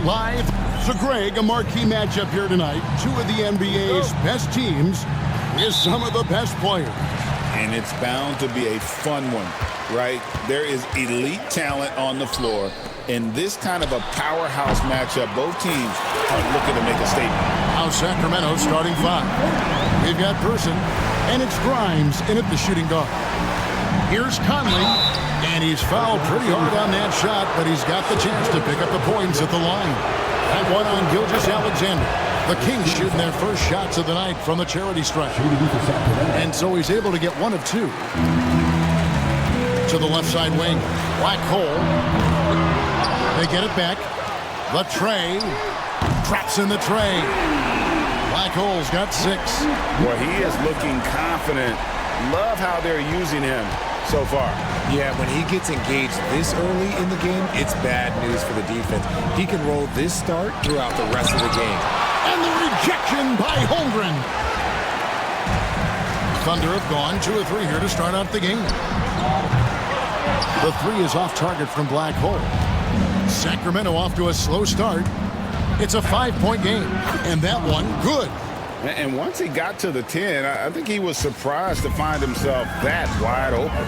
live. So, Greg, a marquee matchup here tonight. Two of the NBA's best teams with some of the best players. And it's bound to be a fun one, right? There is elite talent on the floor. In this kind of a powerhouse matchup, both teams are looking to make a statement. Now Sacramento starting five. We've got Person, and it's Grimes in at the shooting guard. Here's Conley, and he's fouled pretty hard on that shot, but he's got the chance to pick up the points at the line. That one on Gilgeous-Alexander. The Kings shooting their first shots of the night from the charity stripe. And so he's able to get one of two. To the left side wing. Black hole. They get it back. The tray. Traps in the tray. Black hole's got 6. Well, he is looking confident. Love how they're using him so far. Yeah, when he gets engaged this early in the game, it's bad news for the defense. He can roll this start throughout the rest of the game. And the rejection by Holmgren. Thunder have gone 2 of 3 here to start out the game. The 3 is off target from Black Hole. Sacramento off to a slow start. It's a 5-point game, and that one good. And once he got to the 10, I think he was surprised to find himself that wide open.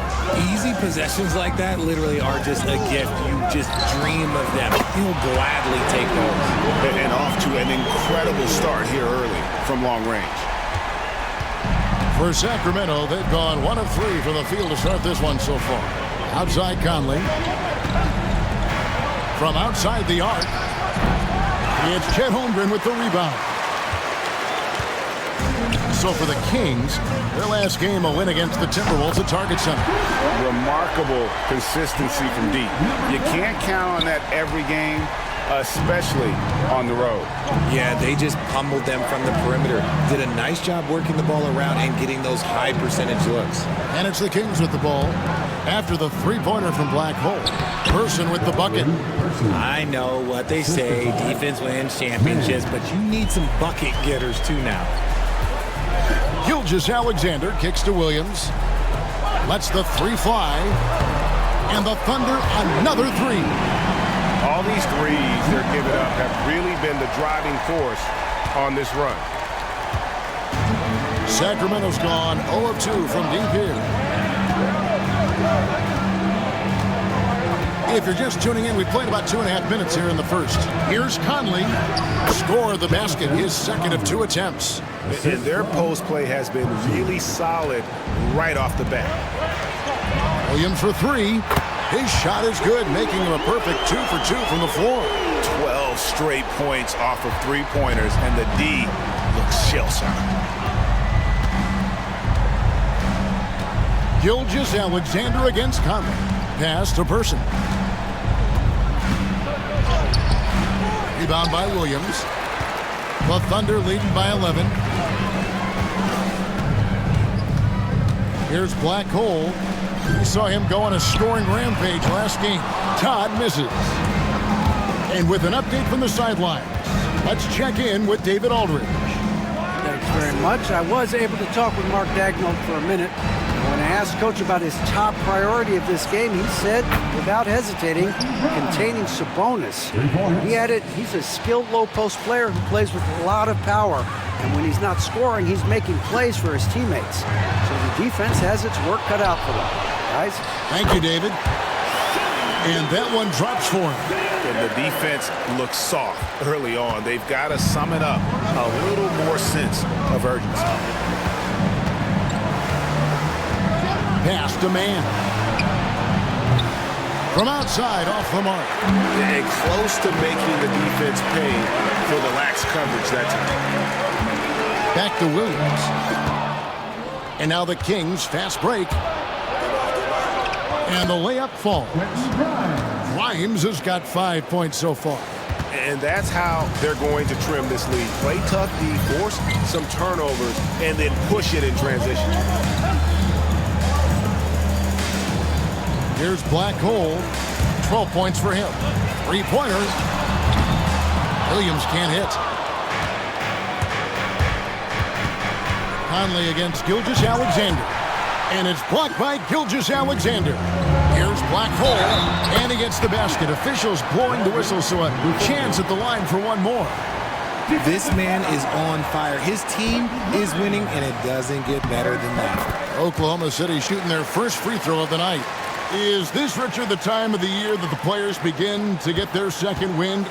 Easy possessions like that literally are just a gift. You just dream of them. He'll gladly take those. And off to an incredible start here early from long range. For Sacramento, they've gone 1 of 3 from the field to start this one so far. Outside Conley. From outside the arc, it's Chet Holmgren with the rebound. So for the Kings, their last game, a win against the Timberwolves at Target Center. Remarkable consistency from deep. You can't count on that every game, especially on the road. Yeah, they just pummeled them from the perimeter. Did a nice job working the ball around and getting those high percentage looks. And it's the Kings with the ball after the three-pointer from Black Hole. Person with the bucket. I know what they say, defense wins championships, but you need some bucket getters too now. Gilgeous-Alexander kicks to Williams. Lets the 3 fly. And the Thunder another 3. All these threes they're giving up have really been the driving force on this run. Sacramento's gone 0 of 2 from deep here. If you're just tuning in, we played about 2.5 minutes here in the first. Here's Conley. Score of the basket, his second of 2 attempts. And their post play has been really solid right off the bat. Williams for 3. His shot is good, making him a perfect 2 for 2 from the floor. 12 straight points off of 3-pointers, and the D looks shell-shocked. Gilgeous-Alexander against Conley. Pass to Person. Rebound by Williams. The Thunder leading by 11. Here's Black Hole. We saw him go on a scoring rampage last game. Todd misses. And with an update from the sidelines, let's check in with David Aldridge. Thanks very much. I was able to talk with Mark Dagnall for a minute. When I asked Coach about his top priority of this game, he said, without hesitating, containing Sabonis. He added, he's a skilled low-post player who plays with a lot of power. And when he's not scoring, he's making plays for his teammates. So the defense has its work cut out for them. Guys? Thank you, David. And that one drops for him. And the defense looks soft early on. They've got to sum it up. A little more sense of urgency. Pass to man. From outside, off the mark. And close to making the defense pay for the lax coverage that time. Back to Williams. And now the Kings, fast break. And the layup falls. Grimes has got 5 points so far. And that's how they're going to trim this lead. Play tough D, force some turnovers, and then push it in transition. Here's Black Hole. 12 points for him. 3-pointer. Williams can't hit. Conley against Gilgeous-Alexander. And it's blocked by Gilgeous-Alexander. Here's Black Hole, and he gets the basket. Officials blowing the whistle, so a chance at the line for one more. This man is on fire. His team is winning, and it doesn't get better than that. Oklahoma City shooting their first free throw of the night. Is this, Richard, the time of the year that the players begin to get their second wind,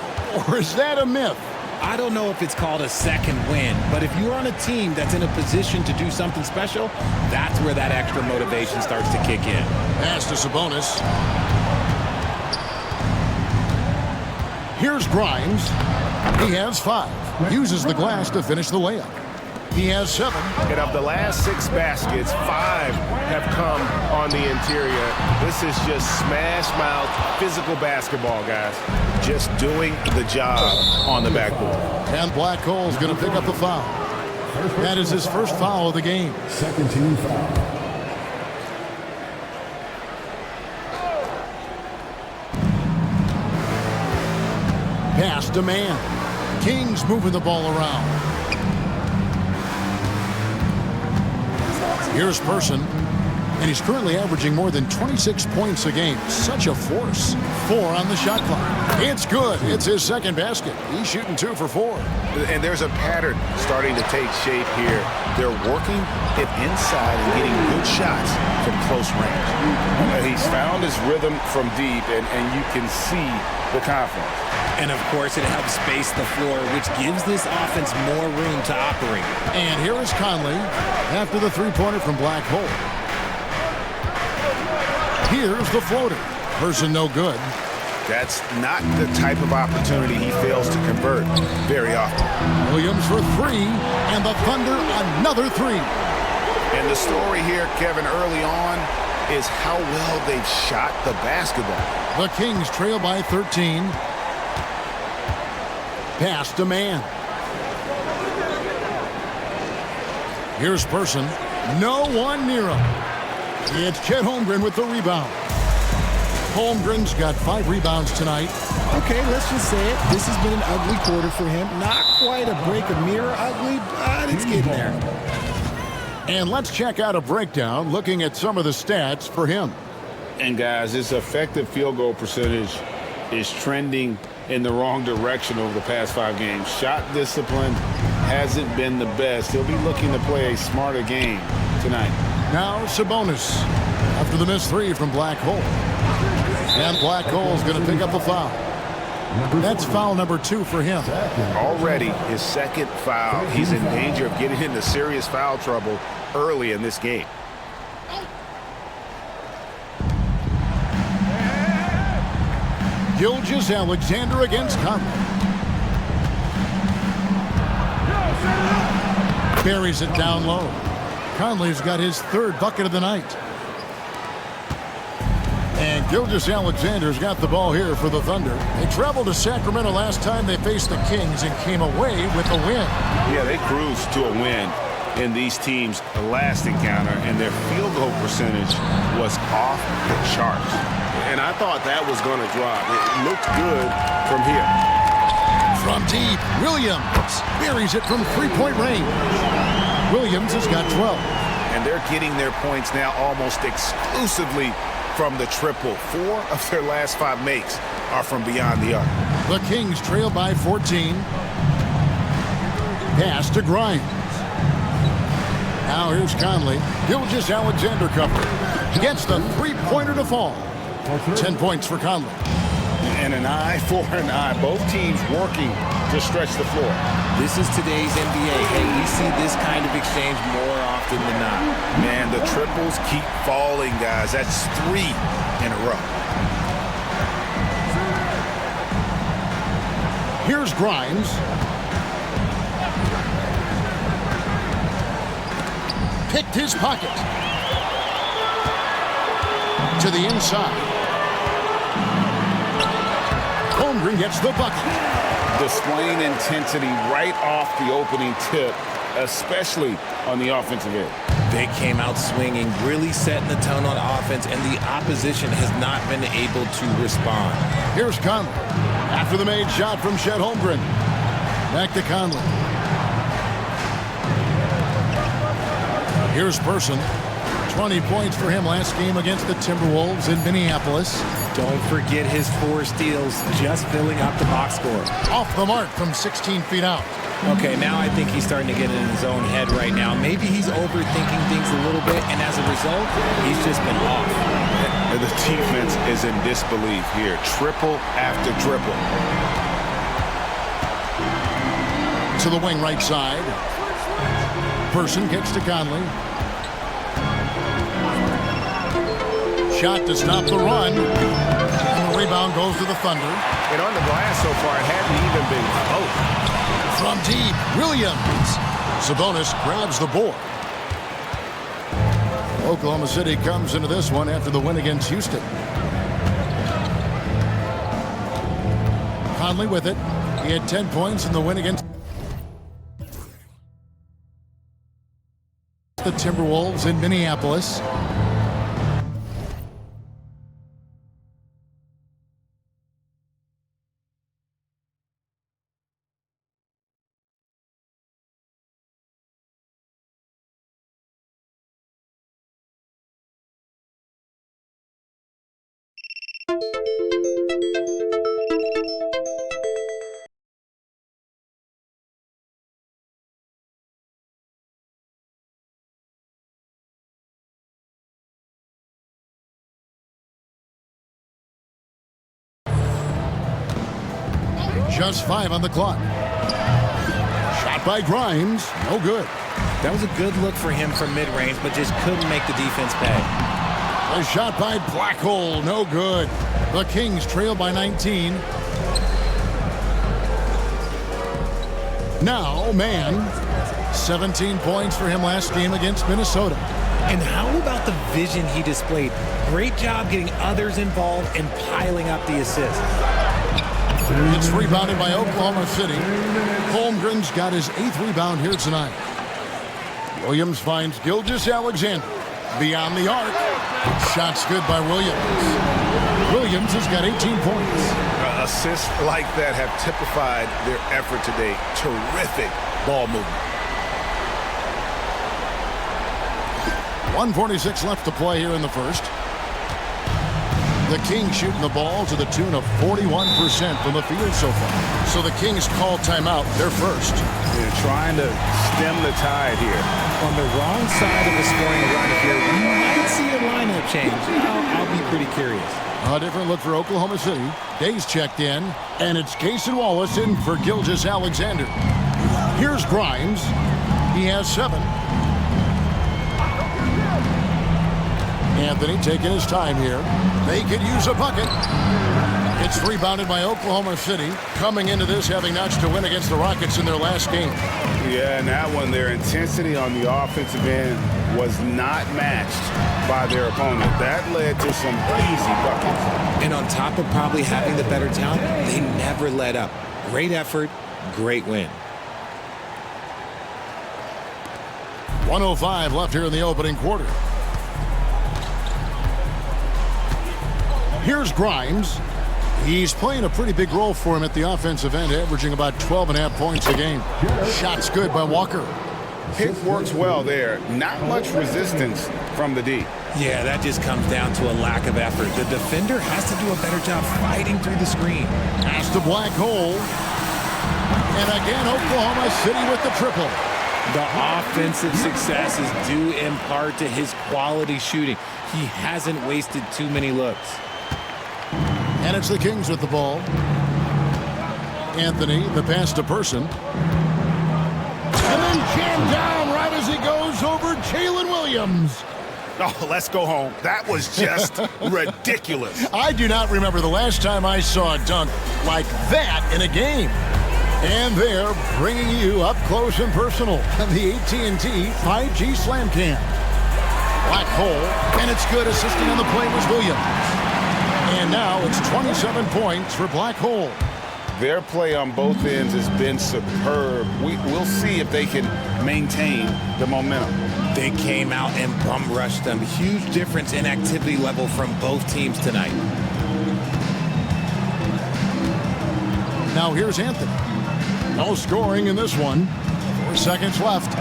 or is that a myth? I don't know if it's called a second win, but if you're on a team that's in a position to do something special, that's where that extra motivation starts to kick in. Pass to Sabonis. Here's Grimes. He has 5. Uses the glass to finish the layup. He has 7. And of the last 6 baskets, 5 have come on the interior. This is just smash mouth, physical basketball, guys. Just doing the job on the backboard. And Black Hole's going to pick up the foul. That is his first foul of the game. Second team foul. Pass to man. Kings moving the ball around. Here's Person, and he's currently averaging more than 26 points a game. Such a force. 4 on the shot clock. It's good. It's his second basket. He's shooting 2 for 4. And there's a pattern starting to take shape here. They're working it inside and getting good shots from close range. He's found his rhythm from deep, and you can see the confidence. And, of course, it helps space the floor, which gives this offense more room to operate. And here is Conley after the three-pointer from Black Hole. Here's the floater. Person no good. That's not the type of opportunity he fails to convert very often. Williams for 3, and the Thunder another 3. And the story here, Kevin, early on is how well they've shot the basketball. The Kings trail by 13. Pass to man. Here's Person. No one near him. It's Chet Holmgren with the rebound. Holmgren's got 5 rebounds tonight. Okay, let's just say it. This has been an ugly quarter for him. Not quite a break a mirror ugly, but it's getting there. And let's check out a breakdown looking at some of the stats for him. And guys, his effective field goal percentage is trending in the wrong direction over the past 5 games. Shot discipline hasn't been the best. He'll be looking to play a smarter game tonight. Now Sabonis after the missed 3 from Black Hole. And Black Hole's going to pick up a foul. That's foul number 2 for him. Already his second foul. He's in danger of getting into serious foul trouble early in this game. Gilgeous-Alexander against Conley. Buries it down low. Conley's got his 3rd bucket of the night. And Gilgeous-Alexander's got the ball here for the Thunder. They traveled to Sacramento last time they faced the Kings and came away with a win. Yeah, they cruised to a win in these teams' last encounter, and their field goal percentage was off the charts. And I thought that was going to drop. It looked good from here. From deep, Williams buries it from 3-point range. Williams has got 12. And they're getting their points now almost exclusively from the triple. 4 of their last 5 makes are from beyond the arc. The Kings trail by 14. Pass to Grimes. Now here's Conley. Gilgeous-Alexander cover. Gets the 3-pointer to fall. 10 points for Conley. And an eye for an eye. Both teams working to stretch the floor. This is today's NBA. Hey, we see this kind of exchange more often than not. Man, the triples keep falling, guys. That's 3 in a row. Here's Grimes. Picked his pocket. To the inside. Holmgren gets the bucket. Displaying intensity right off the opening tip, especially on the offensive end. They came out swinging, really setting the tone on offense, and the opposition has not been able to respond. Here's Conley. After the made shot from Chet Holmgren. Back to Conley. Here's Person. 20 points for him last game against the Timberwolves in Minneapolis. Don't forget his 4 steals, just filling up the box score. Off the mark from 16 feet out. Okay, now I think he's starting to get in his own head right now. Maybe he's overthinking things a little bit, and as a result, he's just been off. The defense is in disbelief here. Triple after triple. To the wing right side. Person kicks to Conley. Shot to stop the run. And the rebound goes to the Thunder. And on the glass so far, it hadn't even been close. From deep, Williams. Sabonis grabs the board. Oklahoma City comes into this one after the win against Houston. Conley with it. He had 10 points in the win against the Timberwolves in Minneapolis. Just 5 on the clock. Shot by Grimes. No good. That was a good look for him from mid-range, but just couldn't make the defense pay. A shot by Blackhole. No good. The Kings trail by 19. Now, man. 17 points for him last game against Minnesota. And how about the vision he displayed? Great job getting others involved and piling up the assists. It's rebounded by Oklahoma City. Holmgren's got his 8th rebound here tonight. Williams finds Gilgeous-Alexander beyond the arc. Shot's good by Williams. Williams has got 18 points. Assists like that have typified their effort today. Terrific ball movement. 1:46 left to play here in the first. The Kings shooting the ball to the tune of 41% from the field so far. So the Kings call timeout. They're first. They're trying to stem the tide here. On the wrong side of the scoring run here, we might see a lineup change. I'll be pretty curious. A different look for Oklahoma City. Days checked in, and it's Cason Wallace in for Gilgeous-Alexander. Here's Grimes. He has 7. Anthony taking his time here. They could use a bucket. It's rebounded by Oklahoma City, coming into this having notched a win against the Rockets in their last game. Yeah, and that one, their intensity on the offensive end was not matched by their opponent. That led to some easy buckets. And on top of probably having the better talent, they never let up. Great effort, great win. 1:05 left here in the opening quarter. Here's Grimes. He's playing a pretty big role for him at the offensive end, averaging about 12.5 points a game. Shot's good by Walker. Pick works well there. Not much resistance from the D. Yeah, that just comes down to a lack of effort. The defender has to do a better job fighting through the screen. Pass to Blackhole. And again, Oklahoma City with the triple. The offensive success is due in part to his quality shooting. He hasn't wasted too many looks. And it's the Kings with the ball. Anthony, the pass to Person. And then jammed down right as he goes over Jalen Williams. Oh, let's go home. That was just ridiculous. I do not remember the last time I saw a dunk like that in a game. And they're bringing you up close and personal on the AT&T 5G Slam Cam. Black hole, and it's good. Assisting on the play was Williams. And now it's 27 points for Black Hole. Their play on both ends has been superb. We'll see if they can maintain the momentum. They came out and bum rushed them. Huge difference in activity level from both teams tonight. Now here's Anthony. No scoring in this one. 4 seconds left.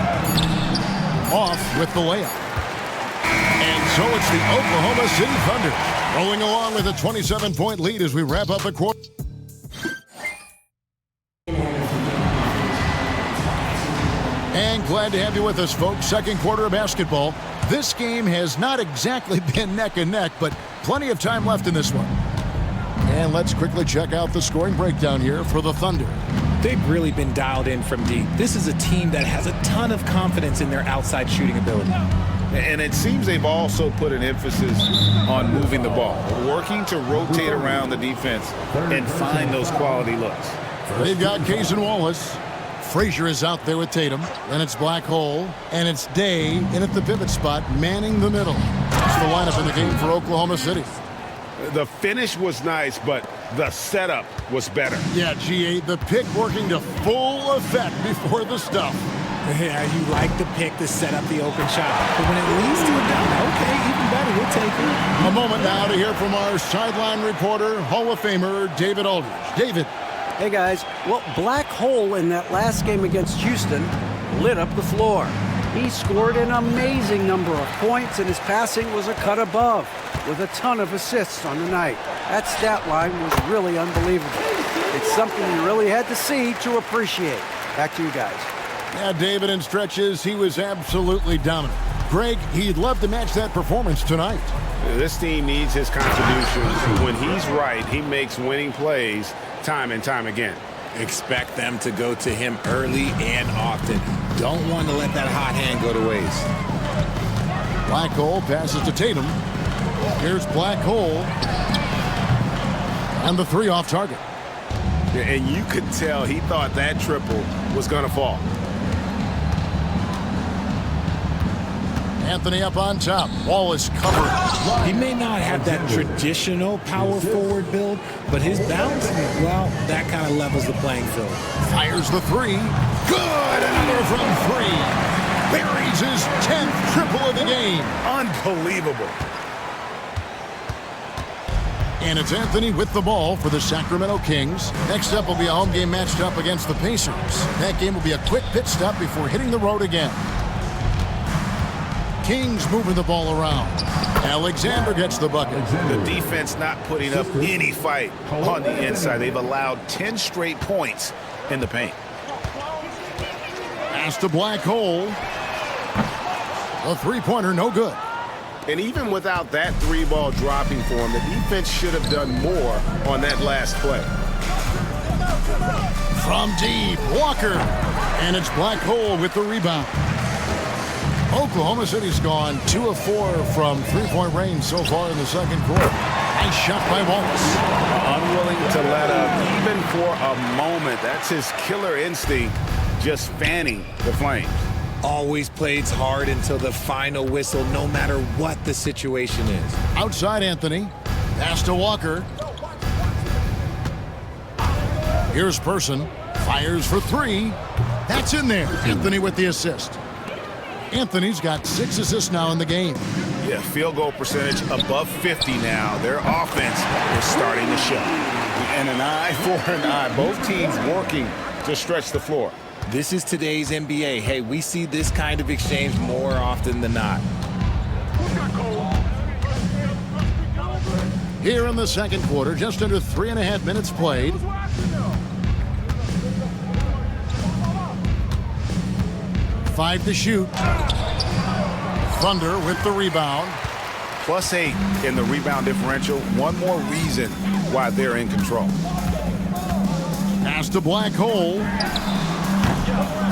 Off with the layup. And so it's the Oklahoma City Thunder rolling along with a 27-point lead as we wrap up a quarter. And glad to have you with us, folks. Second quarter of basketball. This game has not exactly been neck and neck, but plenty of time left in this one. And let's quickly check out the scoring breakdown here for the Thunder. They've really been dialed in from deep. This is a team that has a ton of confidence in their outside shooting ability. And it seems they've also put an emphasis on moving the ball, working to rotate around the defense and find those quality looks. They've got Kaysen Wallace. Frazier is out there with Tatum. Then it's Black Hole. And it's Day in at the pivot spot, manning the middle. That's the lineup in the game for Oklahoma City. The finish was nice, but the setup was better. Yeah, G8, the pick working to full effect before the stuff. Yeah, you like the pick to set up the open shot. But when it leads to a dunk, okay, even better, we'll take it. A moment now to hear from our sideline reporter, Hall of Famer David Aldridge. David. Hey, guys. Well, Black Hole in that last game against Houston lit up the floor. He scored an amazing number of points, and his passing was a cut above, with a ton of assists on the night. That stat line was really unbelievable. It's something you really had to see to appreciate. Back to you guys. Yeah, David, in stretches, he was absolutely dominant. Greg, he'd love to match that performance tonight. This team needs his contributions. When he's right, he makes winning plays time and time again. Expect them to go to him early and often. Don't want to let that hot hand go to waste. Black Hole passes to Tatum. Here's Black Hole. And the three off target. And you could tell he thought that triple was going to fall. Anthony up on top. Wallace covered. He may not have that traditional power forward build, but his bounce, well, that kind of levels the playing field. Fires the three. Good! Another from three. Buries his 10th triple of the game. Unbelievable. And it's Anthony with the ball for the Sacramento Kings. Next up will be a home game matched up against the Pacers. That game will be a quick pit stop before hitting the road again. Kings moving the ball around. Alexander gets the bucket. The defense not putting up any fight on the inside. They've allowed 10 straight points in the paint. Pass to Black Hole. A three-pointer, no good. And even without that three ball dropping for him, the defense should have done more on that last play. From deep, Walker. And it's Black Hole with the rebound. Oklahoma City's gone 2 of 4 from three-point range so far in the second quarter. Nice shot by Wallace. Unwilling to let up even for a moment. That's his killer instinct, just fanning the flames. Always plays hard until the final whistle, no matter what the situation is. Outside Anthony. Pass to Walker. Here's Person. Fires for three. That's in there. Anthony with the assist. Anthony's got 6 assists now in the game. Yeah, field goal percentage above 50 now. Their offense is starting to show. And an eye for an eye. Both teams working to stretch the floor. This is today's NBA. Hey, we see this kind of exchange more often than not. Here in the second quarter, just under 3.5 minutes played. Five to shoot. Thunder with the rebound. +8 in the rebound differential. One more reason why they're in control. Pass to Black Hole.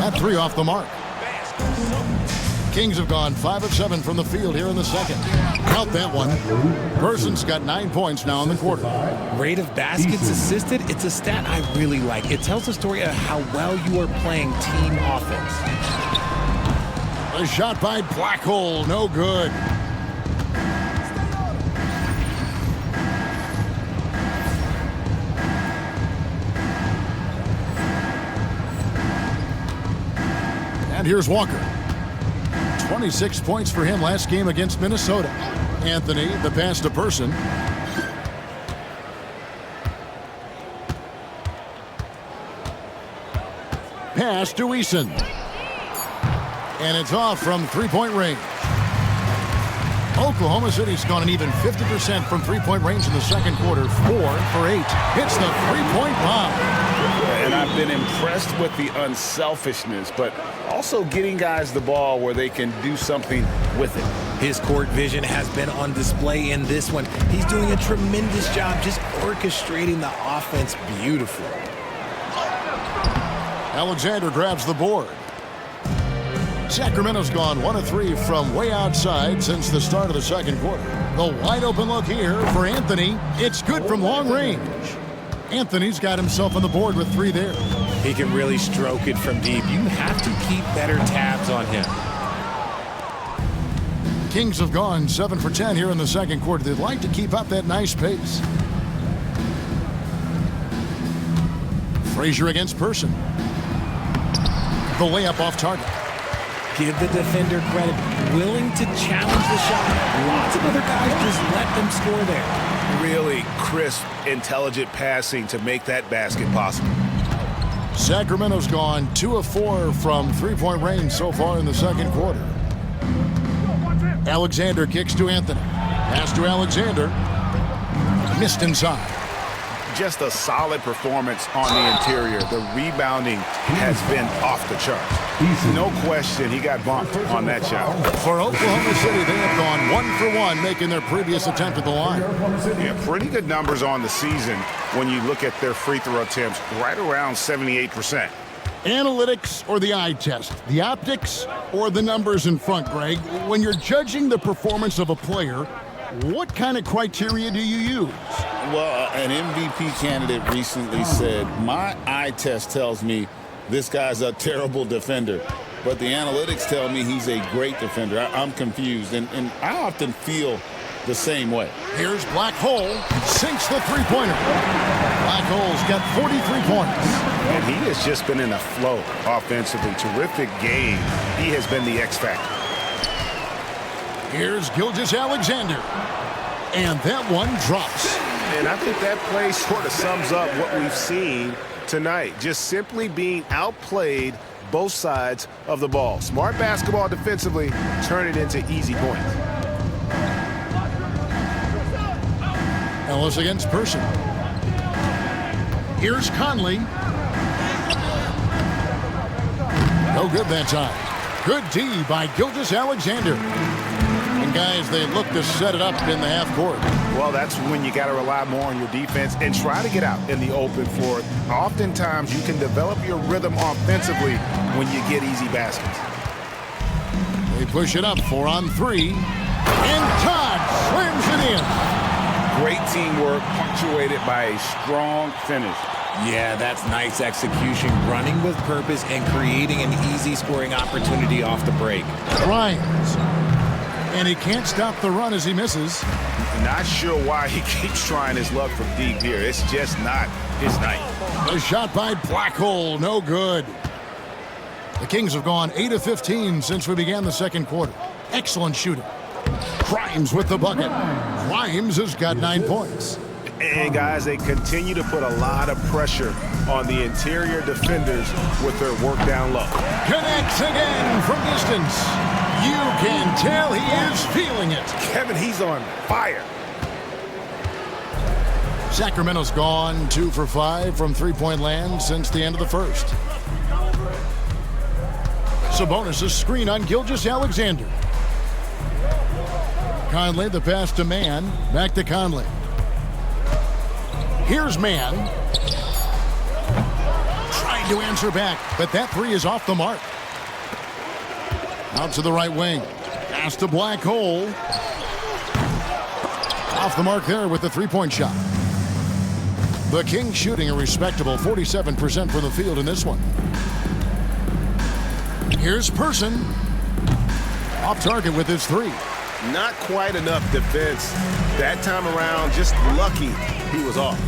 That three off the mark. Kings have gone 5 of 7 from the field here in the second. Count that one. Person's got 9 points now in the quarter. Rate of baskets assisted, it's a stat I really like. It tells a story of how well you are playing team offense. A shot by Black Hole, no good. And here's Walker. 26 points for him last game against Minnesota. Anthony, the pass to Person. Pass to Eason. And it's off from three-point range. Oklahoma City's gone an even 50% from three-point range in the second quarter. 4 for 8. Hits the three-point bomb. And I've been impressed with the unselfishness, but also getting guys the ball where they can do something with it. His court vision has been on display in this one. He's doing a tremendous job just orchestrating the offense beautifully. Alexander grabs the board. Sacramento's gone 1 of 3 from way outside since the start of the second quarter. The wide open look here for Anthony. It's good from long range. Anthony's got himself on the board with 3 there. He can really stroke it from deep. You have to keep better tabs on him. Kings have gone 7 for 10 here in the second quarter. They'd like to keep up that nice pace. Frazier against Person. The layup off target. Give the defender credit. Willing to challenge the shot. Lots of other guys just let them score there. Really crisp, intelligent passing to make that basket possible. Sacramento's gone 2 of 4 from three-point range so far in the second quarter. Alexander kicks to Anthony. Pass to Alexander. Missed inside. Just a solid performance on the interior. The rebounding has been off the charts. No question he got bumped on that shot. For Oklahoma City, they have gone 1 for 1, making their previous attempt at the line. Yeah, pretty good numbers on the season when you look at their free throw attempts, right around 78%. Analytics or the eye test? The optics or the numbers in front, Greg? When you're judging the performance of a player, what kind of criteria do you use? Well, an MVP candidate recently said, my eye test tells me this guy's a terrible defender, but the analytics tell me he's a great defender. I'm confused, and I often feel the same way. Here's Black Hole, sinks the three-pointer. Black Hole's got 43 points. And he has just been in a flow offensively. Terrific game. He has been the X factor. Here's Gilgeous-Alexander. And that one drops. And I think that play sort of sums up what we've seen tonight. Just simply being outplayed both sides of the ball. Smart basketball defensively, turn it into easy points. Ellis against Person. Here's Conley. No good that time. Good D by Gilgeous-Alexander. And guys, they look to set it up in the half court. Well, that's when you got to rely more on your defense and try to get out in the open floor. Oftentimes, you can develop your rhythm offensively when you get easy baskets. They push it up 4 on 3. And Todd slams it in. Great teamwork punctuated by a strong finish. Yeah, that's nice execution, running with purpose and creating an easy scoring opportunity off the break. Grimes. And he can't stop the run as he misses. Not sure why he keeps trying his luck from deep here. It's just not his night. A shot by Black Hole, no good. The Kings have gone 8 of 15 since we began the second quarter. Excellent shooting. Grimes with the bucket. Grimes has got 9 points. And guys, they continue to put a lot of pressure on the interior defenders with their work down low. Connects again from distance. You can tell he is feeling it. Kevin, he's on fire. Sacramento's gone 2 for 5 from three-point land since the end of the first. Sabonis' screen on Gilgeous-Alexander. Conley, the pass to Mann. Back to Conley. Here's Mann. Trying to answer back, but that three is off the mark. Out to the right wing. Pass to Black Hole. Off the mark there with the three-point shot. The Kings shooting a respectable 47% from the field in this one. Here's Person. Off target with his three. Not quite enough defense that time around. Just lucky he was off.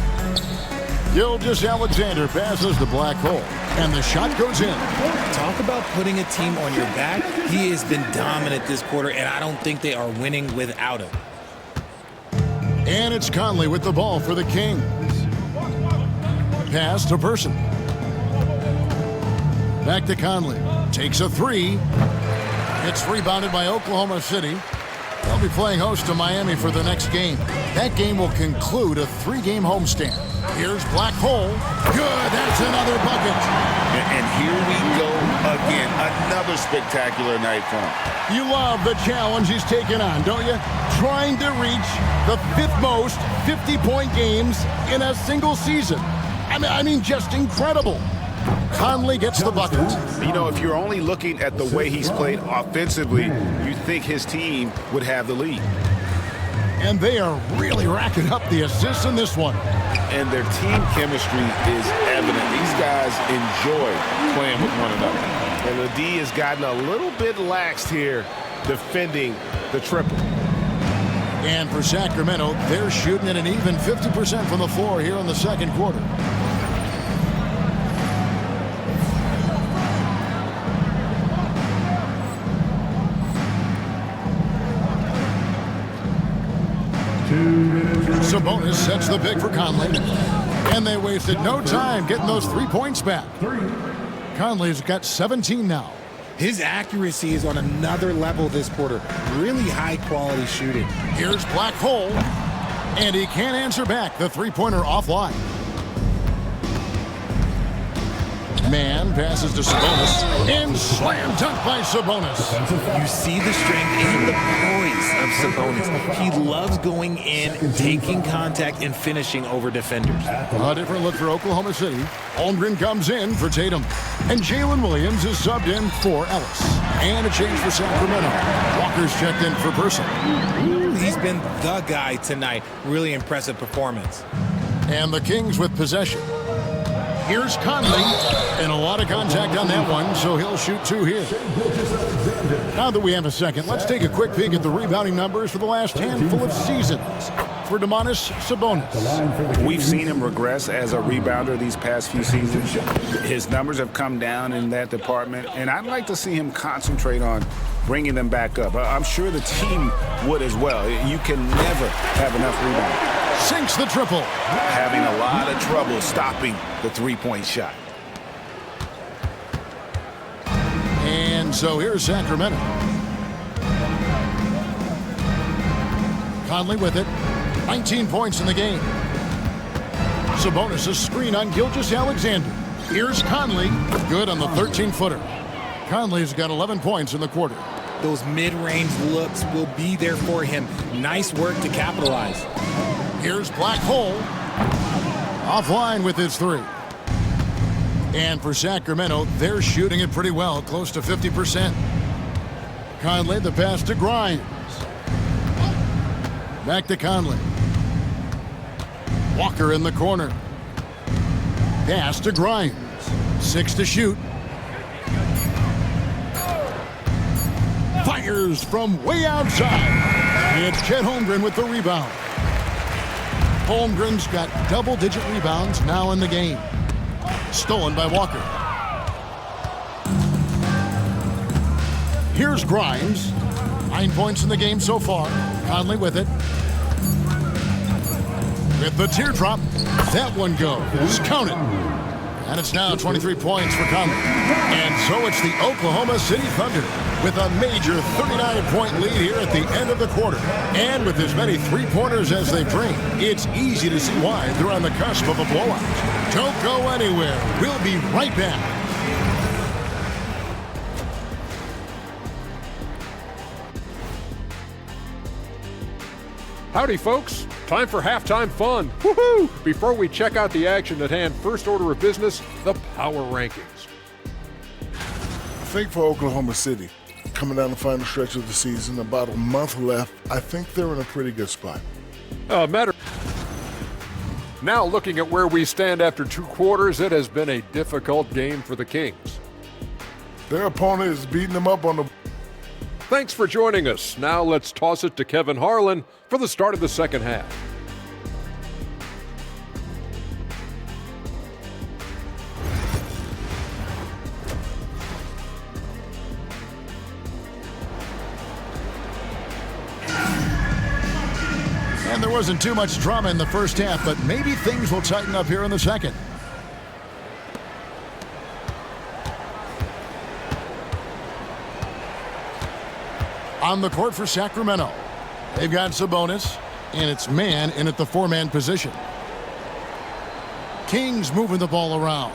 Gilgeous-Alexander passes the Black Hole, and the shot goes in. Talk about putting a team on your back. He has been dominant this quarter, and I don't think they are winning without him. And it's Conley with the ball for the Kings. Pass to Person. Back to Conley. Takes a three. It's rebounded by Oklahoma City. They'll be playing host to Miami for the next game. That game will conclude a 3-game homestand. Here's Black Hole. Good, that's another bucket. And here we go again. Another spectacular night for him. You love the challenge he's taken on, don't you? Trying to reach the 5th most 50-point games in a single season. I mean, just incredible. Conley gets the bucket. You know, if you're only looking at the way he's played offensively, you'd think his team would have the lead. And they are really racking up the assists in this one. And their team chemistry is evident. These guys enjoy playing with one another. And the D has gotten a little bit laxed here defending the triple. And for Sacramento, they're shooting at an even 50% from the floor here in the second quarter. Sabonis sets the pick for Conley. And they wasted no time getting those 3 points back. Conley's got 17 now. His accuracy is on another level this quarter. Really high-quality shooting. Here's Black Hole. And he can't answer back. The three-pointer offline. Man passes to Sabonis. And slam dunk by Sabonis. You see the strength and the poise of Sabonis. He loves going in, taking contact, and finishing over defenders. A different look for Oklahoma City. Holmgren comes in for Tatum. And Jalen Williams is subbed in for Ellis. And a change for Sacramento. Walker's checked in for Person. He's been the guy tonight. Really impressive performance. And the Kings with possession. Here's Conley, and a lot of contact on that one, so he'll shoot 2 here. Now that we have a second, let's take a quick peek at the rebounding numbers for the last handful of seasons for Domantas Sabonis. We've seen him regress as a rebounder these past few seasons. His numbers have come down in that department, and I'd like to see him concentrate on bringing them back up. I'm sure the team would as well. You can never have enough rebounding. Sinks the triple. Having a lot of trouble stopping the three-point shot. And so here's Sacramento. Conley with it. 19 points in the game. Sabonis' screen on Gilgeous-Alexander. Here's Conley. Good on the 13-footer. Conley's got 11 points in the quarter. Those mid-range looks will be there for him. Nice work to capitalize. Here's Black Hole. Offline with his 3. And for Sacramento, they're shooting it pretty well, close to 50%. Conley, the pass to Grimes. Back to Conley. Walker in the corner. Pass to Grimes. 6 to shoot. Fires from way outside. It's Chet Holmgren with the rebound. Holmgren's got double-digit rebounds now in the game. Stolen by Walker. Here's Grimes. 9 points in the game so far. Conley with it. With the teardrop. That one goes. Count it. And it's now 23 points for Conley. And so it's the Oklahoma City Thunder with a major 39-point lead here at the end of the quarter. And with as many three-pointers as they bring, it's easy to see why they're on the cusp of a blowout. Don't go anywhere. We'll be right back. Howdy, folks. Time for halftime fun. Woohoo! Before we check out the action at hand, first order of business, the power rankings. I think for Oklahoma City, coming down the final stretch of the season, about a month left, I think they're in a pretty good spot. Now looking at where we stand after 2 quarters, it has been a difficult game for the Kings. Their opponent is beating them up on the... Thanks for joining us. Now let's toss it to Kevin Harlan for the start of the second half. And there wasn't too much drama in the first half, but maybe things will tighten up here in the second. On the court for Sacramento, They've got Sabonis, and it's man in at the 4-man position. Kings moving the ball around.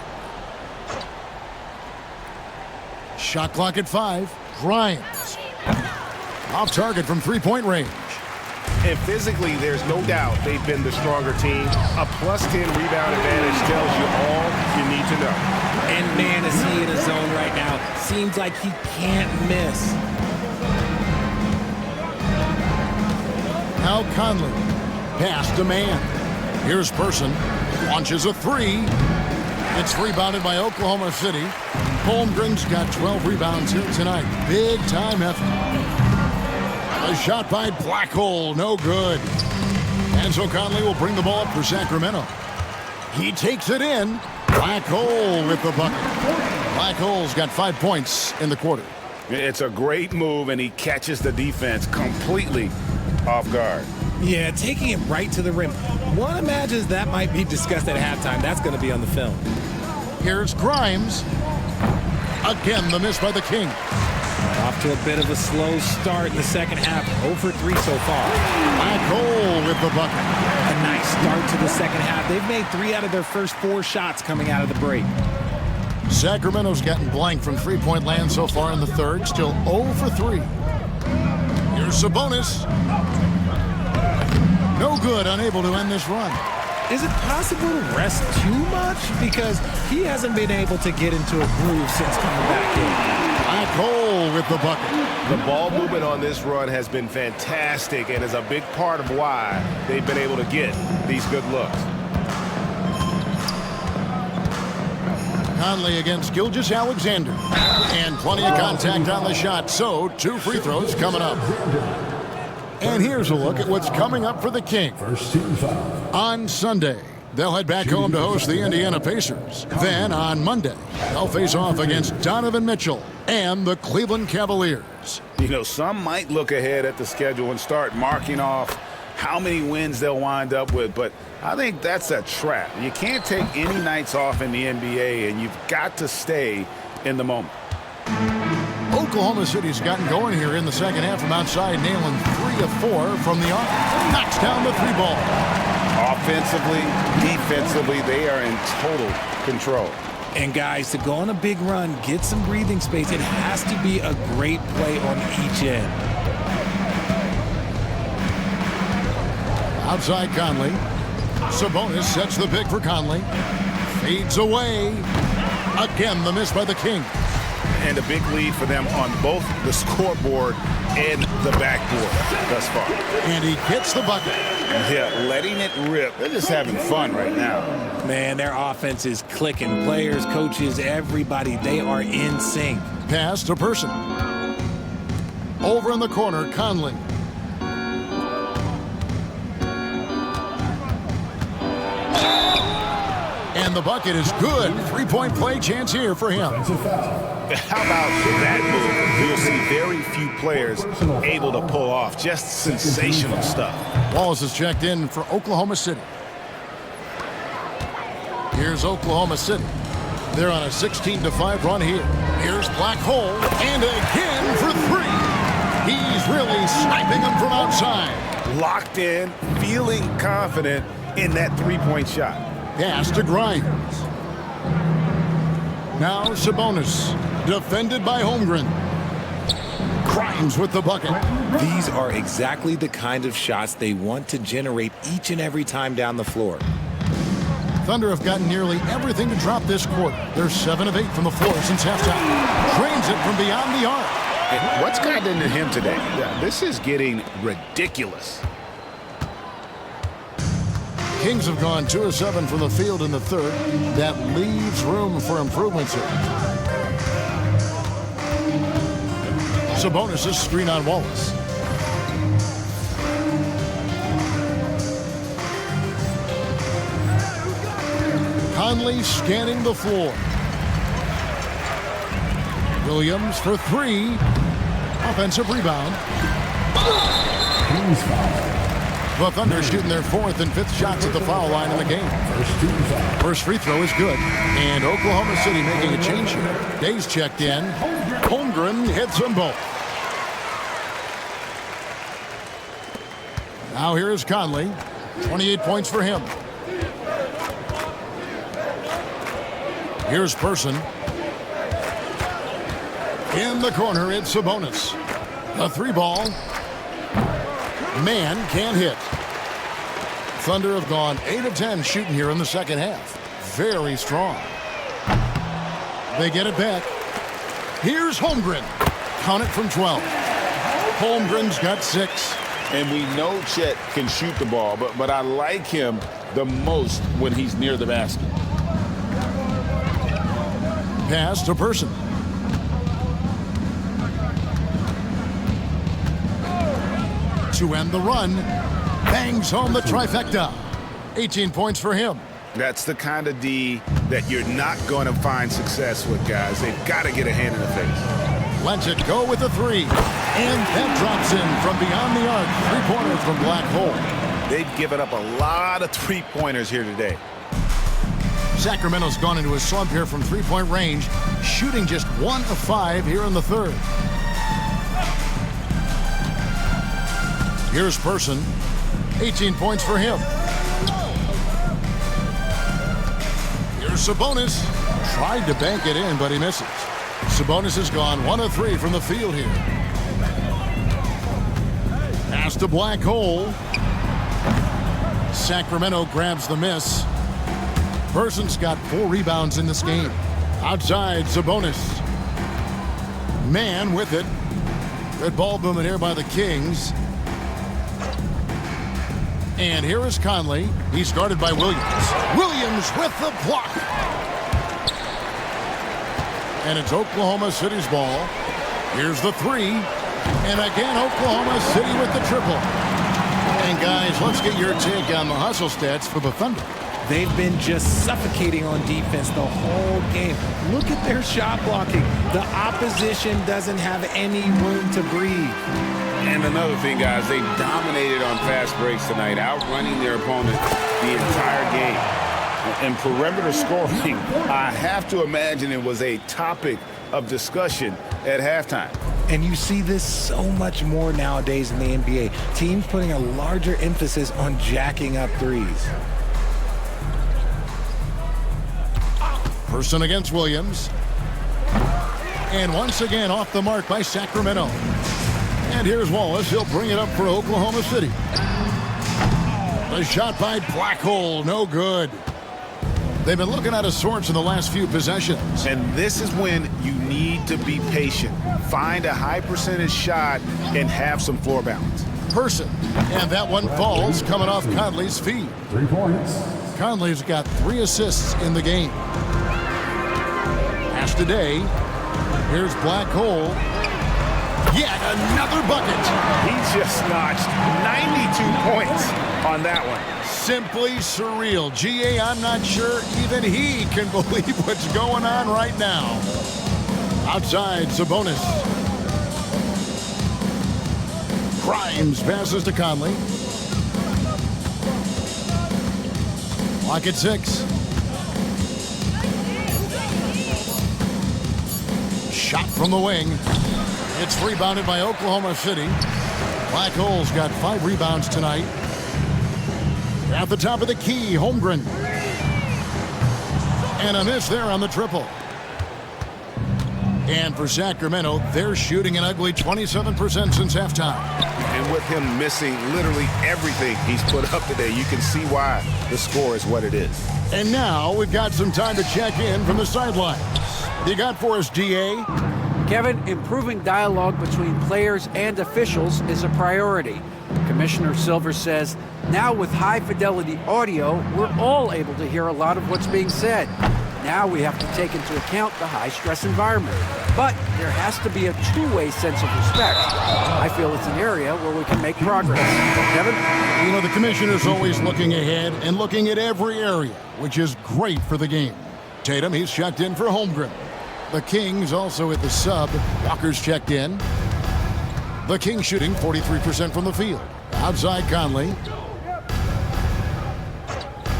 Shot clock at 5. Grimes. Off target from 3-point range. And physically, there's no doubt they've been the stronger team. A +10 rebound advantage tells you all you need to know. And man, is he in a zone right now. Seems like he can't miss. Now Conley. Pass to man. Here's Person. Launches a 3. It's rebounded by Oklahoma City. Holmgren's got 12 rebounds here tonight. Big time effort. A shot by Blackhole, no good. And so Conley will bring the ball up for Sacramento. He takes it in. Blackhole with the bucket. Blackhole's got 5 points in the quarter. It's a great move, and he catches the defense completely off guard. Yeah, taking it right to the rim. One imagines that might be discussed at halftime. That's going to be on the film. Here's Grimes. Again, the miss by the Kings. Off to a bit of a slow start in the second half. 0 for 3 so far. Blackhole with the bucket. A nice start to the second half. They've made 3 out of their first 4 shots coming out of the break. Sacramento's gotten blank from 3-point land so far in the third. Still 0 for 3. Here's Sabonis. No good, unable to end this run. Is it possible to rest too much? Because he hasn't been able to get into a groove since coming back in. Blackhole with the bucket. The ball movement on this run has been fantastic and is a big part of why they've been able to get these good looks. Conley against Gilgeous-Alexander. And plenty of contact on the shot, so 2 free throws coming up. And here's a look at what's coming up for the Kings. On Sunday, they'll head back home to host the Indiana Pacers. Then on Monday, they'll face off against Donovan Mitchell and the Cleveland Cavaliers. You know, some might look ahead at the schedule and start marking off how many wins they'll wind up with, but I think that's a trap. You can't take any nights off in the NBA, and you've got to stay in the moment. Oklahoma City's gotten going here in the second half from outside, nailing 3 of 4 from the arc. Knocks down the 3 ball. Offensively, defensively, they are in total control. And guys, to go on a big run, get some breathing space, it has to be a great play on each end. Outside Conley. Sabonis sets the pick for Conley. Fades away. Again, the miss by the Kings. And a big lead for them on both the scoreboard and the backboard thus far. And he hits the bucket. Yeah, letting it rip. They're just having fun right now. Man, their offense is clicking. Players, coaches, everybody, they are in sync. Pass to Person. Over in the corner, Conley. And the bucket is good. 3-point play chance here for him. How about that move? You'll see very few players able to pull off just sensational stuff. Wallace is checked in for Oklahoma City. Here's Oklahoma City. They're on a 16-5 run here. Here's Blackhole, and again for 3. He's really sniping them from outside. Locked in, feeling confident in that 3-point shot. Pass to Grimes. Now Sabonis, defended by Holmgren. Grimes with the bucket. These are exactly the kind of shots they want to generate each and every time down the floor. Thunder have gotten nearly everything to drop this quarter. They're 7 of 8 from the floor since halftime. Drains it from beyond the arc. And what's gotten into him today? This is getting ridiculous. Kings have gone 2 of 7 from the field in the third. That leaves room for improvements here. Sabonis' screen on Wallace. Conley scanning the floor. Williams for 3. Offensive rebound. The Thunder shooting their 4th and 5th shots at the foul line in the game. First free throw is good. And Oklahoma City making a change here. Days checked in. Holmgren hits them both. Now here is Conley. 28 points for him. Here's Person. In the corner, it's Sabonis. A 3-ball. Man can't hit. Thunder have gone 8 of 10 shooting here in the second half. Very strong. They get it back. Here's Holmgren. Count it from 12. Holmgren's got 6. And we know Chet can shoot the ball, but I like him the most when he's near the basket. Pass to Person. To end the run, bangs home the trifecta. 18 points for him. That's the kind of D that you're not going to find success with, guys. They've got to get a hand in the face. Lets it go with a 3. And that drops in from beyond the arc. 3-pointer from Black Hole. They've given up a lot of 3-pointers here today. Sacramento's gone into a slump here from 3-point range, shooting just 1 of 5 here in the third. Here's Person. 18 points for him. Here's Sabonis. Tried to bank it in, but he misses. Sabonis has gone 1 of 3 from the field here. Pass to Black Hole. Sacramento grabs the miss. Person's got 4 rebounds in this game. Outside, Sabonis. Man with it. Good ball movement here by the Kings. And here is Conley. He's guarded by Williams. Williams with the block. And it's Oklahoma City's ball. Here's the 3. And again, Oklahoma City with the triple. And guys, let's get your take on the hustle stats for the Thunder. They've been just suffocating on defense the whole game. Look at their shot blocking. The opposition doesn't have any room to breathe. And another thing, guys, they dominated on fast breaks tonight, outrunning their opponent the entire game. And perimeter scoring, I have to imagine it was a topic of discussion at halftime. And you see this so much more nowadays in the NBA. Teams putting a larger emphasis on jacking up threes. Person against Williams. And once again off the mark by Sacramento. And here's Wallace. He'll bring it up for Oklahoma City. The shot by Black Hole, no good. They've been looking out of sorts in the last few possessions. And this is when you need to be patient. Find a high percentage shot and have some floor balance. Person. And that one falls coming off Conley's feet. 3 points. Conley's got 3 assists in the game. Pass today. Here's Black Hole. Yet another bucket. He just notched 92 points on that one. Simply surreal. G.A., I'm not sure even he can believe what's going on right now. Outside, Sabonis. Grimes passes to Conley. Clock at 6. Shot from the wing. It's rebounded by Oklahoma City. Black Hole's got 5 rebounds tonight. At the top of the key, Holmgren. And a miss there on the triple. And for Sacramento, they're shooting an ugly 27% since halftime. And with him missing literally everything he's put up today, you can see why the score is what it is. And now we've got some time to check in from the sidelines. You got for us, DA? Kevin, improving dialogue between players and officials is a priority. Commissioner Silver says, now with high-fidelity audio, we're all able to hear a lot of what's being said. Now we have to take into account the high-stress environment. But there has to be a two-way sense of respect. I feel it's an area where we can make progress. Kevin? You know, the commissioner's always looking ahead and looking at every area, which is great for the game. Tatum, he's checked in for Holmgren. The Kings also at the sub. Walker's checked in. The Kings shooting 43% from the field. Outside Conley.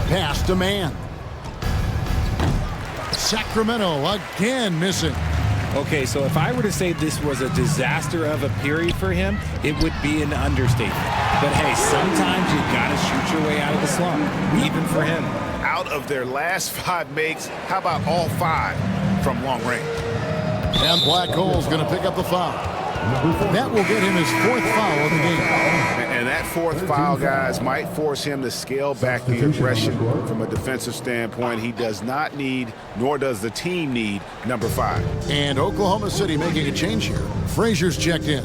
Pass to Man. Sacramento again missing. Okay, so if I were to say this was a disaster of a period for him, it would be an understatement. But hey, sometimes you got to shoot your way out of the slump, even for him. Out of their last 5 makes, how about all 5 from long range? And Black Hole's going to pick up the foul. That will get him his 4th foul of the game. And that 4th foul, guys, might force him to scale back the aggression from a defensive standpoint. He does not need, nor does the team need, number 5. And Oklahoma City making a change here. Frazier's checked in.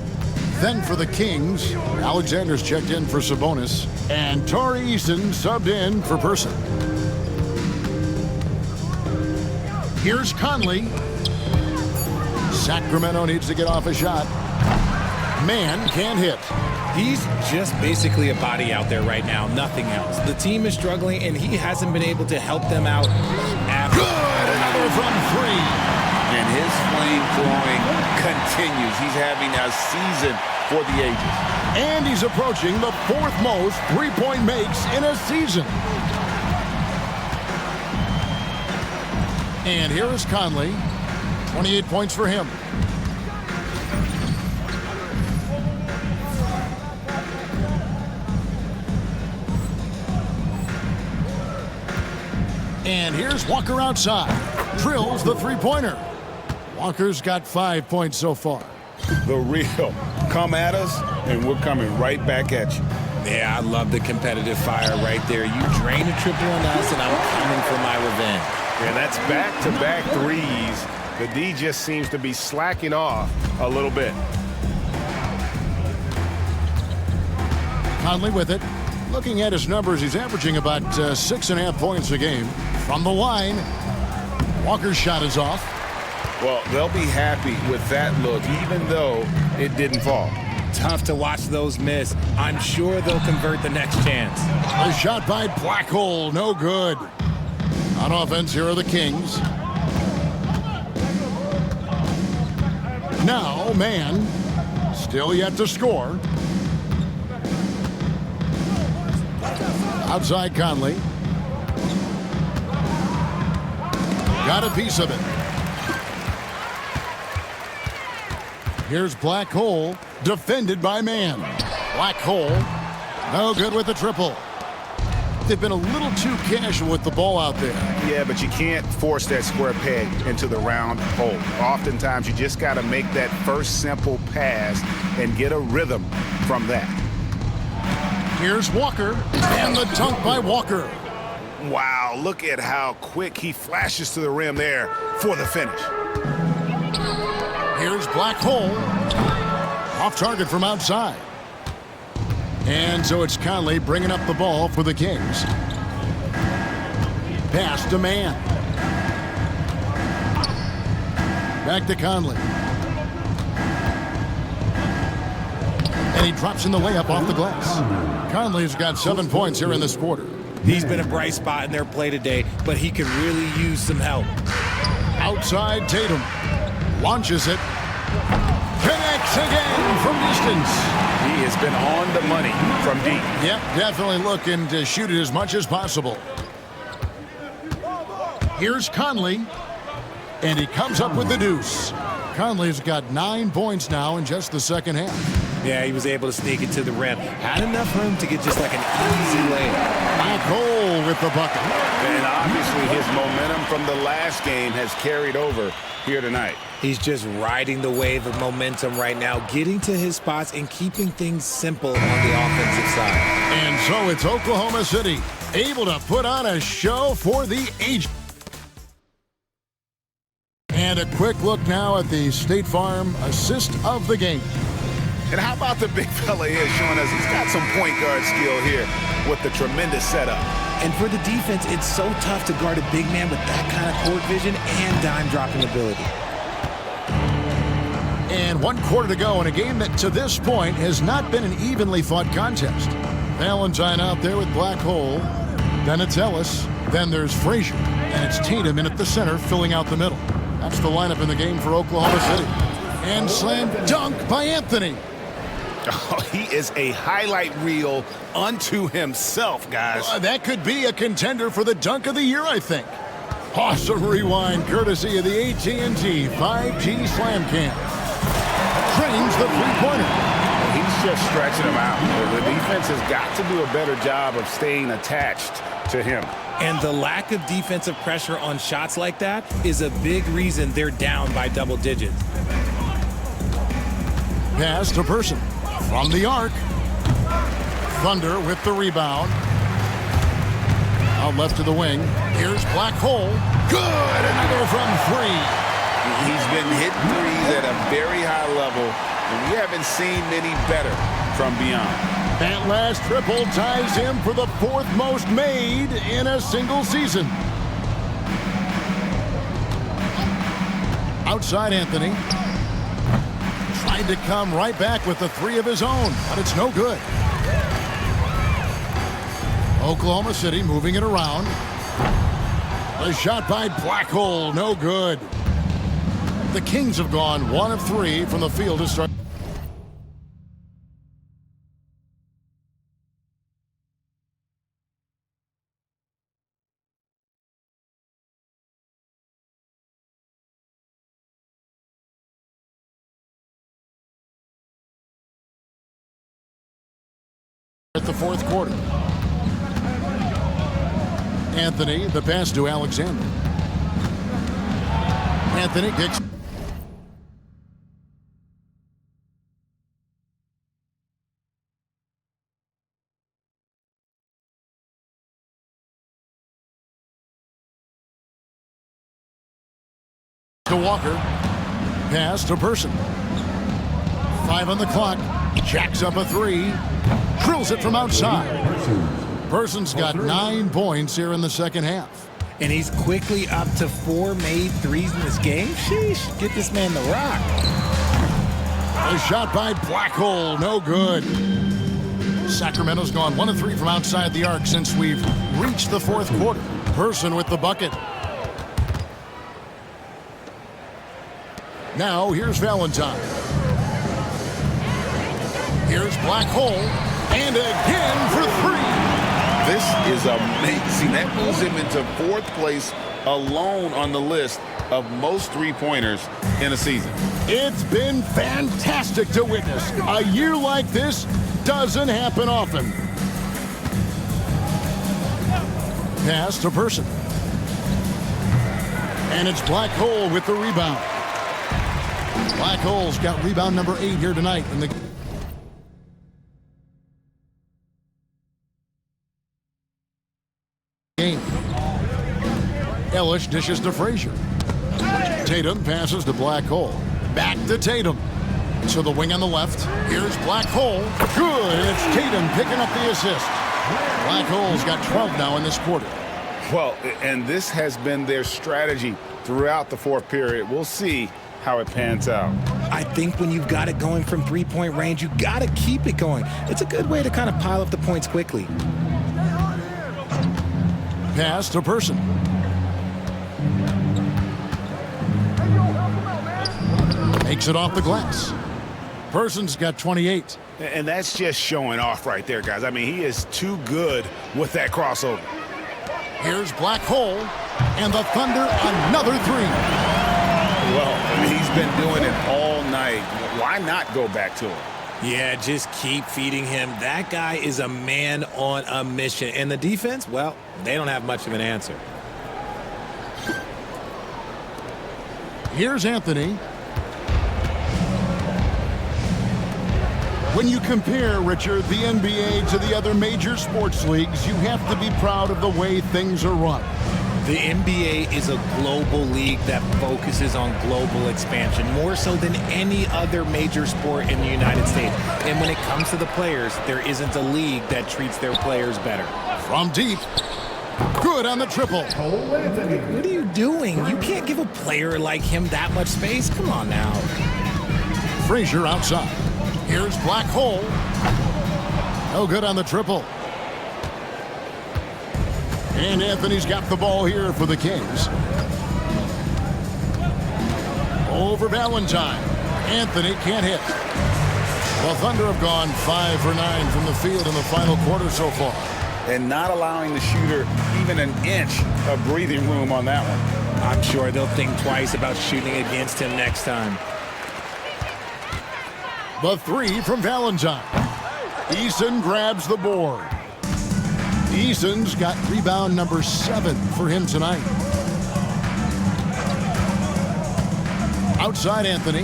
Then for the Kings, Alexander's checked in for Sabonis. And Torrey Eason subbed in for Person. Here's Conley. Sacramento needs to get off a shot. Man can't hit. He's just basically a body out there right now, nothing else. The team is struggling, and he hasn't been able to help them out at all. Good! Another from 3. And his flame throwing continues. He's having a season for the ages. And he's approaching the 4th most three-point makes in a season. And here is Conley. 28 points for him. And here's Walker outside. Drills the three-pointer. Walker's got 5 points so far. The real. Come at us, and we're coming right back at you. Yeah, I love the competitive fire right there. You drain a triple on us, and I'm coming for my revenge. Yeah, that's back-to-back threes. The D just seems to be slacking off a little bit. Conley with it. Looking at his numbers, he's averaging about 6.5 points a game. From the line, Walker's shot is off. Well, they'll be happy with that look, even though it didn't fall. Tough to watch those miss. I'm sure they'll convert the next chance. A shot by Black Hole, no good. On offense, here are the Kings. Now, Man, still yet to score. Outside Conley. Got a piece of it. Here's Black Hole, defended by Man. Black Hole, no good with the triple. They've been a little too casual with the ball out there. Yeah, but you can't force that square peg into the round hole. Oftentimes, you just got to make that first simple pass and get a rhythm from that. Here's Walker, and the dunk by Walker. Wow, look at how quick he flashes to the rim there for the finish. Here's Black Hole, off target from outside. And so it's Conley bringing up the ball for the Kings. Pass to Man. Back to Conley. And he drops in the layup off the glass. Conley's got 7 points here in this quarter. He's been a bright spot in their play today, but he could really use some help. Outside Tatum. Launches it. Connects again from distance. He has been on the money from deep. Yep, definitely looking to shoot it as much as possible. Here's Conley, and he comes up with the deuce. Conley's got 9 points now in just the second half. Yeah, he was able to sneak it to the rim. Had enough room to get just like an easy layup. Black Hole with the bucket. And obviously his momentum from the last game has carried over here tonight. He's just riding the wave of momentum right now, getting to his spots and keeping things simple on the offensive side. And so it's Oklahoma City able to put on a show for the ages. And a quick look now at the State Farm assist of the game. And how about the big fella here showing us he's got some point guard skill here with the tremendous setup. And for the defense, it's so tough to guard a big man with that kind of court vision and dime-dropping ability. And 1 quarter to go in a game that to this point has not been an evenly fought contest. Valentine out there with Black Hole. Then it's Ellis. Then there's Frazier. And it's Tatum in at the center filling out the middle. That's the lineup in the game for Oklahoma City. And slam dunk by Anthony. Oh, he is a highlight reel unto himself, guys. That could be a contender for the dunk of the year, I think. Awesome rewind courtesy of the AT&T 5G Slam Cam. Trains the three-pointer. He's just stretching him out. The defense has got to do a better job of staying attached to him. And the lack of defensive pressure on shots like that is a big reason they're down by double digits. Pass to Person. From the arc. Thunder with the rebound. Out left to the wing. Here's Black Hole. Good! Another from three. He's been hitting threes at a very high level, and we haven't seen many better from beyond. That last triple ties him for the fourth most made in a single season. Outside Anthony. Tried to come right back with the three of his own, but it's no good. Oklahoma City moving it around. A shot by Black Hole, no good. The Kings have gone 1 of 3 from the field to start. At the fourth quarter. Anthony, the pass to Alexander. Anthony kicks. To Walker. Pass to Person. 5 on the clock. Jacks up a three. Drills it from outside. Person's got 9 points here in the second half. And he's quickly up to 4 made threes in this game. Sheesh, get this man the rock. A shot by Black Hole, no good. Sacramento's gone 1 of 3 from outside the arc since we've reached the fourth quarter. Person with the bucket. Now here's Valentine. Here's Black Hole. And again for 3. This is amazing. That moves him into 4th place alone on the list of most three-pointers in a season. It's been fantastic to witness. A year like this doesn't happen often. Pass to Person. And it's Black Hole with the rebound. Black Hole's got rebound number 8 here tonight in the game. Ellis dishes to Frazier. Tatum passes to Black Hole. Back to Tatum. To the wing on the left. Here's Black Hole. Good. And it's Tatum picking up the assist. Black Hole's got 12 now in this quarter. Well, and this has been their strategy throughout the fourth period. We'll see how it pans out. I think when you've got it going from three-point range, you got to keep it going. It's a good way to kind of pile up the points quickly. Pass to Person. Makes it off the glass. Person's got 28. And that's just showing off right there, guys. I mean, he is too good with that crossover. Here's Black Hole. And the Thunder, another 3. Well, he's been doing it all night. Why not go back to him? Yeah, just keep feeding him. That guy is a man on a mission. And the defense, well, they don't have much of an answer. Here's Anthony. When you compare, Richard, the NBA to the other major sports leagues, you have to be proud of the way things are run. The NBA is a global league that focuses on global expansion, more so than any other major sport in the United States. And when it comes to the players, there isn't a league that treats their players better. From deep. Good on the triple. What are you doing? You can't give a player like him that much space. Come on now. Frazier outside. Here's Black Hole. No good on the triple. And Anthony's got the ball here for the Kings. Over Valentine. Anthony can't hit. The Thunder have gone 5 for 9 from the field in the final quarter so far. and not allowing the shooter even an inch of breathing room on that one. I'm sure they'll think twice about shooting against him next time. The three from Valentine. Eason grabs the board. Eason's got rebound number 7 for him tonight. Outside Anthony.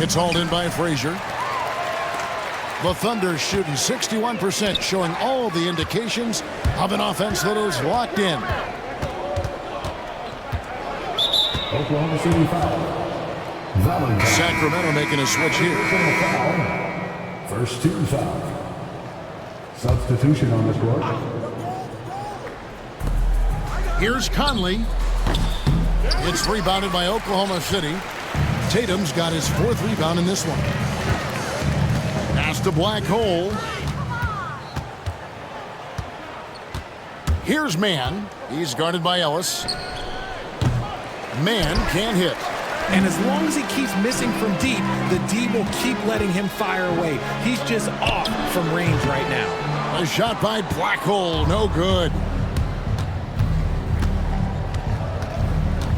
It's hauled in by Frazier. The Thunder shooting 61%, showing all the indications of an offense that is locked in. Oklahoma City foul. Valentine. Sacramento making a switch here. First team foul. Substitution on the court. Here's Conley. It's rebounded by Oklahoma City. Tatum's got his 4th rebound in this one. Pass to Black Hole. Here's Mann. He's guarded by Ellis. Mann can't hit. And as long as he keeps missing from deep, the D will keep letting him fire away. He's just off from range right now. A shot by Black Hole, no good.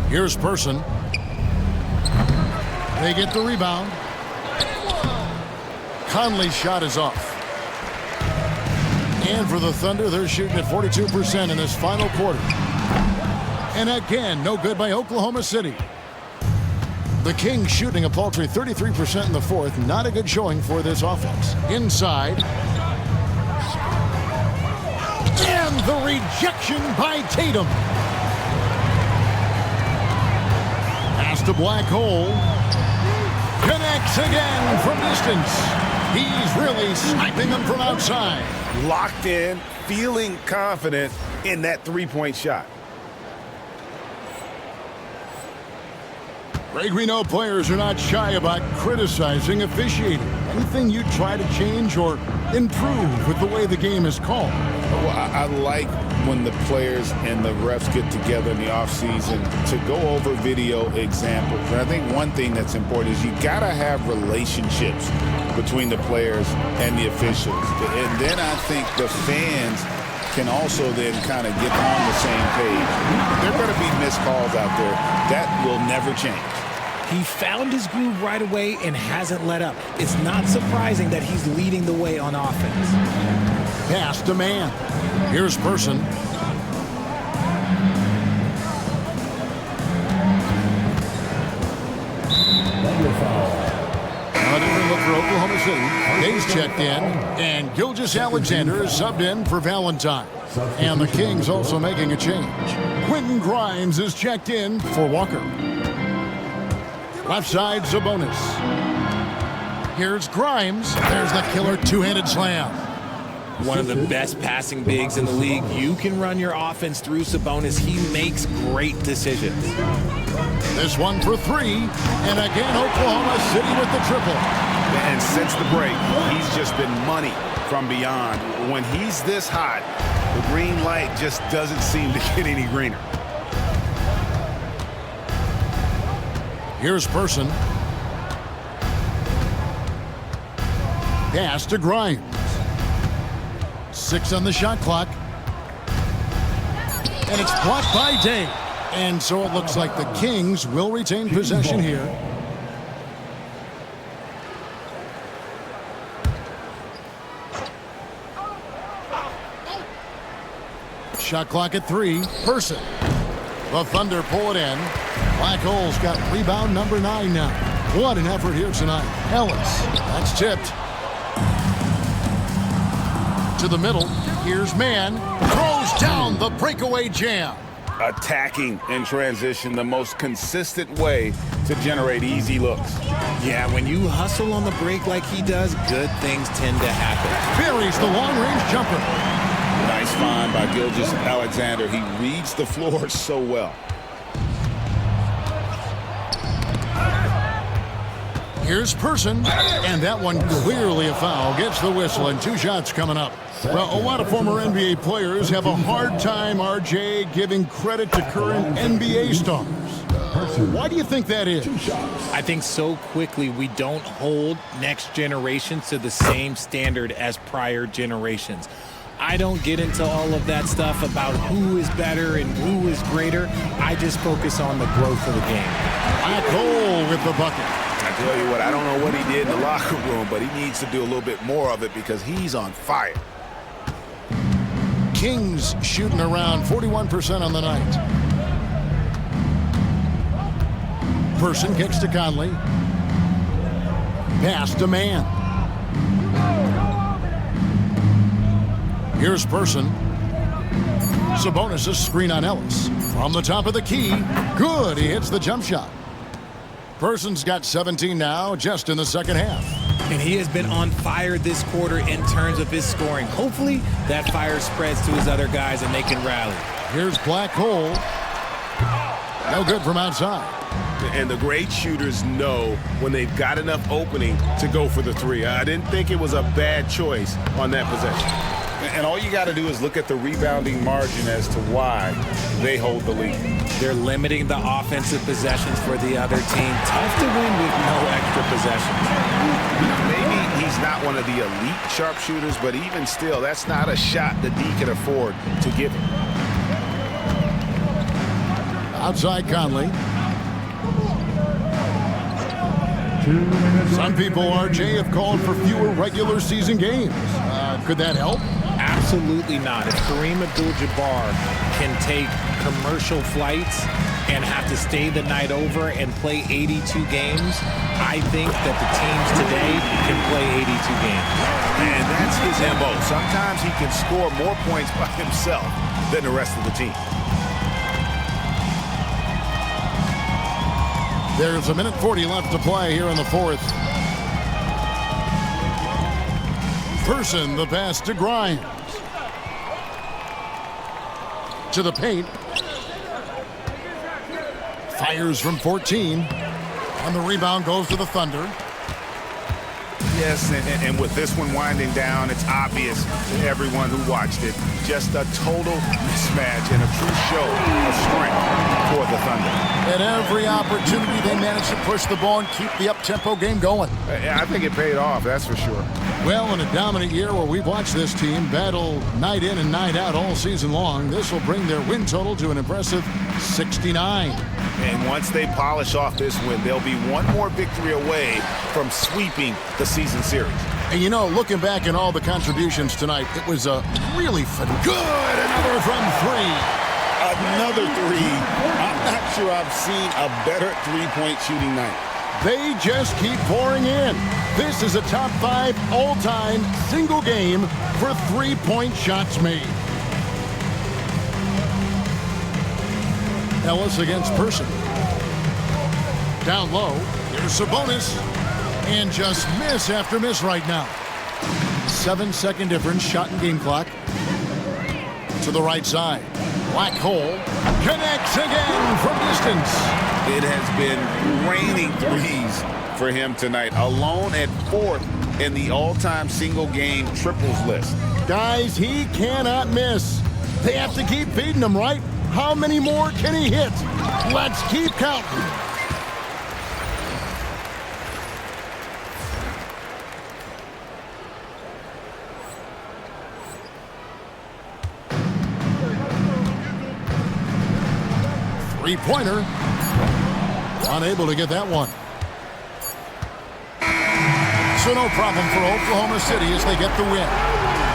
Here's Person. They get the rebound. Conley's shot is off. And for the Thunder, they're shooting at 42% in this final quarter. And again, no good by Oklahoma City. The Kings shooting a paltry 33% in the 4th. Not a good showing for this offense. Inside. And the rejection by Tatum. Pass to Black Hole. Connects again from distance. He's really sniping them from outside. Locked in, feeling confident in that three-point shot. Greg, we know players are not shy about criticizing officiating. Anything you try to change or improve with the way the game is called? Well, I like when the players and the refs get together in the offseason to go over video examples. And I think one thing that's important is you got to have relationships between the players and the officials. And then I think the fans can also then kind of get on the same page. There are going to be missed calls out there. That will never change. He found his groove right away and hasn't let up. It's not surprising that he's leading the way on offense. Pass to Mann. Here's Person. A different look for Oklahoma City. Days checked in, and Gilgeous-Alexander is subbed in for Valentine. And the Kings also making a change. Quentin Grimes is checked in for Walker. Left side, Sabonis. Here's Grimes. There's the killer two-handed slam. One of the best passing bigs in the league. You can run your offense through Sabonis. He makes great decisions. This one for 3. And again, Oklahoma City with the triple. And since the break, he's just been money from beyond. When he's this hot, the green light just doesn't seem to get any greener. Here's Person. Pass to Grimes. 6 on the shot clock. And it's blocked by Day. And so it looks like the Kings will retain possession here. Shot clock at 3. Person. The Thunder pull it in. Black Hole's got rebound number 9 now. What an effort here tonight. Ellis. That's tipped. To the middle. Here's Mann. Throws down the breakaway jam. Attacking in transition, the most consistent way to generate easy looks. Yeah, when you hustle on the break like he does, good things tend to happen. Buries the long-range jumper. Nice find by Gilgeous-Alexander. He reads the floor so well. Here's Person, and that one clearly a foul. Gets the whistle, and 2 shots coming up. Well, a lot of former NBA players have a hard time, RJ, giving credit to current NBA stars. Person. Why do you think that is? 2 shots. I think so quickly we don't hold next generations to the same standard as prior generations. I don't get into all of that stuff about who is better and who is greater. I just focus on the growth of the game. Black hole with the bucket. I tell you what, I don't know what he did in the locker room, but he needs to do a little bit more of it because he's on fire. Kings shooting around 41% on the night. Person kicks to Conley. Pass to Man. Here's Person. Sabonis' screen on Ellis. From the top of the key. Good. He hits the jump shot. Person's got 17 now, just in the second half. And he has been on fire this quarter in terms of his scoring. Hopefully that fire spreads to his other guys and they can rally. Here's Black hole. No good from outside. And the great shooters know when they've got enough opening to go for the three. I didn't think it was a bad choice on that possession. And all you got to do is look at the rebounding margin as to why they hold the lead. They're limiting the offensive possessions for the other team. Tough to win with no extra possessions. Maybe he's not one of the elite sharpshooters, but even still, that's not a shot that D can afford to give him. Outside Conley. 2 minutes. Some people, RJ, have called for fewer regular season games. Could that help? Absolutely not. If Kareem Abdul-Jabbar can take commercial flights and have to stay the night over and play 82 games, I think that the teams today can play 82 games. And that's his MO. Sometimes he can score more points by himself than the rest of the team. There's 1:40 left to play here in the fourth. Person, the pass to Grimes. To the paint. Fires from 14. And the rebound goes to the Thunder. Yes, and with this one winding down, it's obvious to everyone who watched it. Just a total mismatch and a true show of strength for the Thunder. At every opportunity, they managed to push the ball and keep the up-tempo game going. I think it paid off, that's for sure. Well, in a dominant year where we've watched this team battle night in and night out all season long, this will bring their win total to an impressive 69. And once they polish off this win, they'll be one more victory away from sweeping the season series. And you know, looking back at all the contributions tonight, it was a really fun. Good! Another from three. Another three. I'm not sure I've seen a better three-point shooting night. They just keep pouring in. This is a top 5 all-time single game for three-point shots made. Ellis against Person. Down low. Here's Sabonis. And just miss after miss right now. 7-second difference, shot and game clock. To the right side. Black hole. Connects again from distance. It has been raining threes for him tonight. Alone at 4th in the all-time single-game triples list. Guys, he cannot miss. They have to keep feeding him, right? How many more can he hit? Let's keep counting. Three-pointer. Unable to get that one. So no problem for Oklahoma City as they get the win.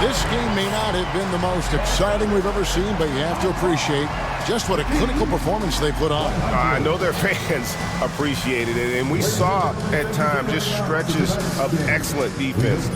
This game may not have been the most exciting we've ever seen, but you have to appreciate just what a clinical performance they put on. I know their fans appreciated it, and we saw at times just stretches of excellent defense.